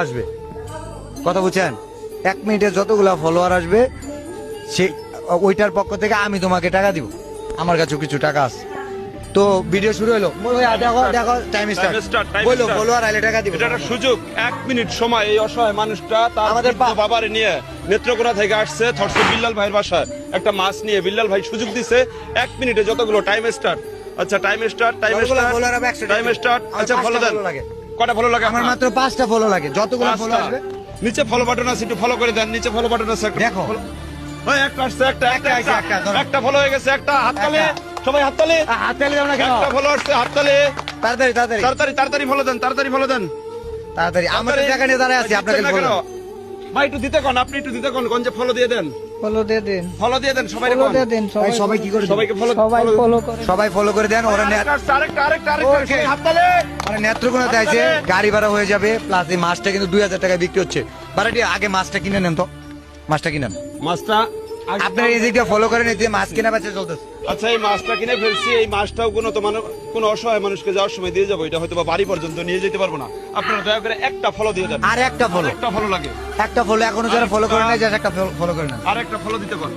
আসবে, কথা বুঝছেন? 1 মিনিটে যতগুলা ফলোয়ার আসবে সে ওইটার পক্ষ থেকে আমি তোমাকে টাকা দিব। আমার কাছে কিছু টাকা আছে। তো ভিডিও শুরু হলো, দেখো দেখো টাইম স্টার্ট বলো, ফলোয়ার আইলে টাকা দিব। এটা একটা সুযোগ, 1 মিনিট সময় এই অসহায় মানুষটা তার আমাদের বাবারে নিয়ে নেত্রকোনা থেকে আসছে থরসে বিল্লাল ভাইয়ের বাসায় একটা মাছ নিয়ে। বিল্লাল ভাই সুযোগ দিছে 1 মিনিটে যতগুলো টাইম স্টার্ট। আচ্ছা টাইম স্টার্ট আচ্ছা ফলো দেন। কটা ফলো লাগে? আমার মাত্র 5টা ফলো লাগে। যতগুলো ফলো আসবে নিচে ফলো বাটন আছে, একটু ফলো করে দেন। নিচে ফলো বাটন আছে, একটা দেখো। ওই একটা আসছে, একটা আইছে, একটা ফলো হয়ে গেছে, একটা হাততালি, সবাই হাততালি। হাততালি দাও না কেন? একটা ফলো আসছে, হাততালি। তাড়াতাড়ি তাড়াতাড়ি তাড়াতাড়ি ফলো দেন, তাড়াতাড়ি ফলো দেন। তাড়াতাড়ি। আমরা তো টাকা নিয়ে দাঁড়ায় আছি, আপনাকে দিচ্ছেন না কেন? বলো। ভাই একটু দিতে কোন, আপনি একটু দিতে কোন, কোন যে ফলো দিয়ে দেন, ফলো দিয়ে দেন, ফলো দিয়ে দেন সবাই ফলো দিয়ে দেন, ভাই, সবাই কি করে? সবাইকে ফলো, সবাই ফলো করে। সবাই ফলো করে দেন। ওরা আরেকটা ওকে। হাততালি। মানে নেত্রকোনাতে আছে, গাড়ি ভাড়া হয়ে যাবে, প্লাস এই মাছটা কিন্তু 2000 টাকায় বিক্রি হচ্ছে। বারাটি আগে মাছটা কিনে নেন তো, মাছটা কিনেন। মাছটা আপনার এই দিকটা ফলো করেন, এই যে মাছ কেনা বেচা চলতেছে। আচ্ছা এই মাছটা কিনে ফেলছি, এই মাছটাও কোনো অসহায় মানুষকে যাওয়ার সময় দিয়ে যাবো, এটা হয়তো বা বাড়ি পর্যন্ত নিয়ে যেতে পারবো না। আপনারা দয়া করে একটা ফলো দিয়ে দেন। আর একটা ফলো, একটা ফলো লাগে, একটা ফলো এখনো যারা ফলো করে নাই, যারা একটা ফলো করে নেন। আর একটা ফলো দিতে পারেন।